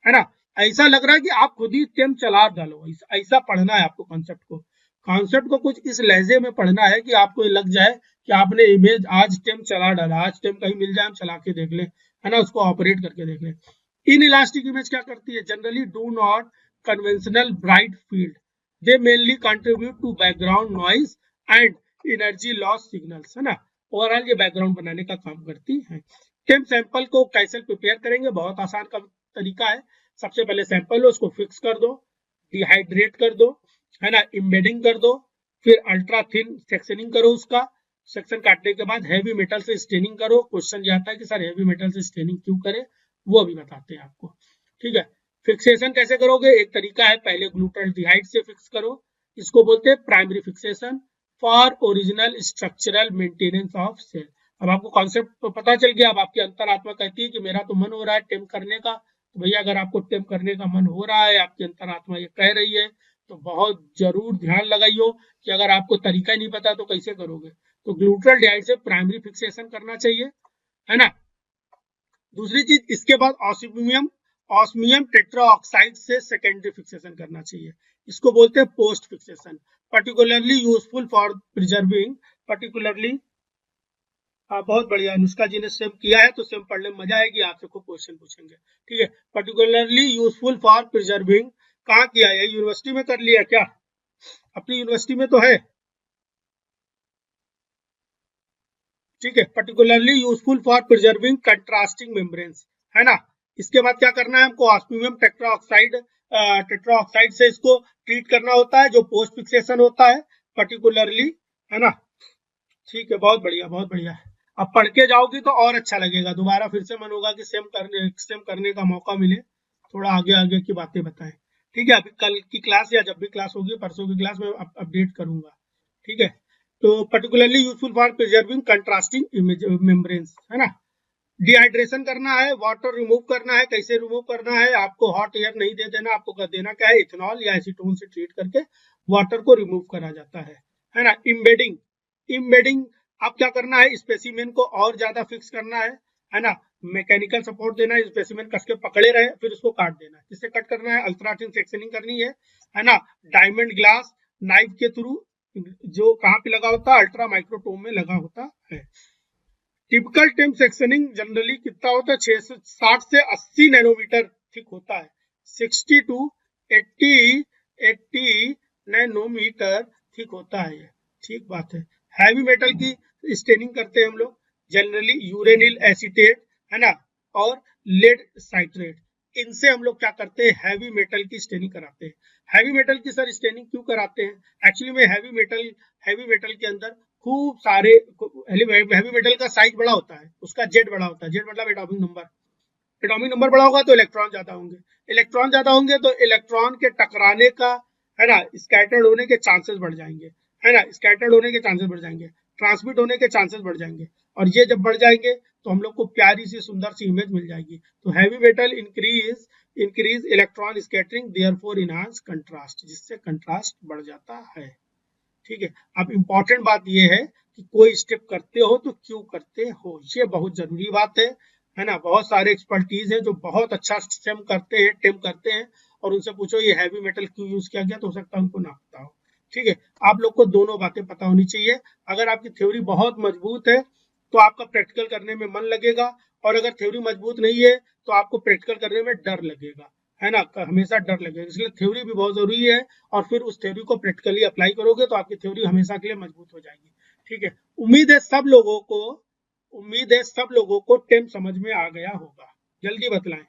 है ना। ऐसा लग रहा है कि आप खुद ही टेम चला डालो, ऐसा पढ़ना है आपको कॉन्सेप्ट को। कॉन्सेप्ट को कुछ इस लहजे में पढ़ना है कि आपको लग जाए कि आपने इमेज आज टेम चला डाला, आज टेम कहीं मिल जाए हम चला के देख ले, है ना, उसको ऑपरेट करके देख ले। इन इलास्टिक इमेज क्या करती है? Generally do not conventional bright field, they mainly contribute to background noise and energy loss signals, है ना। ओवरऑल ये बैकग्राउंड बनाने का काम करती है। टेम सैंपल को कैसे प्रिपेयर करेंगे? बहुत आसान का तरीका है। सबसे पहले सैंपल लो, उसको फिक्स कर दो, डिहाइड्रेट कर दो, है ना, इम्बेडिंग कर दो, फिर अल्ट्रा थिन सेक्शनिंग करो, उसका सेक्शन काटने के बाद हैवी मेटल से स्टेनिंग करो। क्वेश्चन ये आता है कि सर हैवी मेटल से स्टेनिंग क्यों करें, वो अभी बताते हैं आपको। ठीक है, फिक्सेशन कैसे करोगे? एक तरीका है, पहले ग्लूटाल्डिहाइड से फिक्स करो, इसको बोलते हैं primary fixation for original structural maintenance of cell. अब आपको कॉन्सेप्ट तो पता चल गया। अब आपकी अंतरात्मा कहती है कि मेरा तो मन हो रहा है टेम करने का, तो भैया अगर आपको टेम करने का मन हो रहा है, आपकी अंतरात्मा ये कह रही है, तो बहुत जरूर ध्यान लगाइयो कि अगर आपको तरीका नहीं पता तो कैसे करोगे। तो ग्लूटाल्डिहाइड से प्राइमरी फिक्सेशन करना चाहिए, है ना। दूसरी चीज, इसके बाद ऑस्मियम ऑस्मियम टेट्राऑक्साइड से सेकेंडरी फिक्सेशन करना चाहिए, इसको बोलते हैं post fixation. Particularly useful for preserving, particularly बहुत बढ़िया, अनुष्का जी ने सेम किया है, तो सेम पढ़ने में मजा आएगी, आपसे खूब क्वेश्चन पूछेंगे। ठीक है, पर्टिकुलरली यूजफुल फॉर प्रिजर्विंग, कहाँ किया है? यूनिवर्सिटी में कर लिया क्या? अपनी यूनिवर्सिटी में तो है। ठीक है, particularly useful for preserving contrasting membranes, है ना। इसके बाद क्या करना है हमको? ऑस्मियम टेट्राऑक्साइड से इसको ट्रीट करना होता है, जो पोस्ट फिक्सेशन होता है पर्टिकुलरली, है ना। ठीक है, बहुत बढ़िया, बहुत बढ़िया। अब पढ़ के जाओगी तो और अच्छा लगेगा, दोबारा फिर से मन होगा कि सेम करने का मौका मिले, थोड़ा आगे आगे की बातें बताएं। ठीक है, अभी कल की क्लास या जब भी क्लास होगी, परसों की क्लास में अपडेट करूंगा। ठीक है, तो particularly useful for preserving contrasting image membranes, है ना। डिहाइड्रेशन करना है, वाटर रिमूव करना है। कैसे रिमूव करना है? आपको हॉट एयर नहीं दे देना, आपको कर देना क्या है, इथेनॉल या एसीटोन से ट्रीट करके वाटर को रिमूव करा जाता है ना। इम्बेडिंग, इम्बेडिंग अब क्या करना है? स्पेसिमेन को और ज्यादा फिक्स करना है ना। मैकेनिकल सपोर्ट देना है, स्पेसिमेन कस के पकड़े रहे, फिर उसको काट देना है। किससे कट करना है? अल्ट्रा थिन सेक्शनिंग करनी है ना। डायमंड ग्लास नाइफ के थ्रू, जो कहाँ पे लगा होता है? अल्ट्रा माइक्रोटोम में लगा होता है। टिपिकल टेम सेक्शनिंग जनरली कितना होता है? 60 से 80 नैनोमीटर थिक होता है, 60 to 80 नैनोमीटर थिक होता है ये, ठीक बात है। हैवी मेटल की स्टेनिंग करते हैं हम लोग जनरली यूरेनिल एसीटेट, है ना, और लेड साइट्रेट, इनसे हम लोग क्या करते हैं, हैवी मेटल की स्टेनिंग कराते हैं। हैवी मेटल की सर स्टेनिंग क्यों कराते हैं? एक्चुअली में हैवी मेटल के अंदर खूब सारे हैवी मेटल का साइज बड़ा होता है, उसका जेड बड़ा होता है, जेड मतलब एटॉमिक नंबर, एटॉमिक नंबर बड़ा होगा तो इलेक्ट्रॉन ज्यादा होंगे, इलेक्ट्रॉन ज्यादा होंगे तो इलेक्ट्रॉन के टकराने का, है ना, स्कैटर्ड होने के चांसेस बढ़ जाएंगे, है ना, स्कैटर्ड होने के चांसेस बढ़ जाएंगे, ट्रांसमिट होने के चांसेस बढ़ जाएंगे, और ये जब बढ़ जाएंगे तो हम लोग को प्यारी सी सुंदर सी इमेज मिल जाएगी। तो heavy metal increase electron scattering therefore enhance contrast, जिससे कंट्रास्ट बढ़ जाता है। ठीक है, अब इंपॉर्टेंट बात यह है कि कोई स्टेप करते हो तो क्यों करते हो, ये बहुत जरूरी बात है ना। बहुत सारे एक्सपर्टीज हैं जो बहुत अच्छा स्टेम करते हैं और उनसे पूछो ये हैवी मेटल क्यों यूज किया गया, तो हो सकता है उनको ना पता हो। ठीक है, आप लोग को दोनों बातें पता होनी चाहिए। अगर आपकी थ्योरी बहुत मजबूत है तो आपका प्रैक्टिकल करने में मन लगेगा, और अगर थ्योरी मजबूत नहीं है तो आपको प्रैक्टिकल करने में डर लगेगा, है ना, हमेशा डर लगेगा। इसलिए थ्योरी भी बहुत जरूरी है, और फिर उस थ्योरी को प्रैक्टिकली अप्लाई करोगे तो आपकी थ्योरी हमेशा के लिए मजबूत हो जाएगी। ठीक है, उम्मीद है सब लोगों को टेम समझ में आ गया होगा। जल्दी बतलाएं।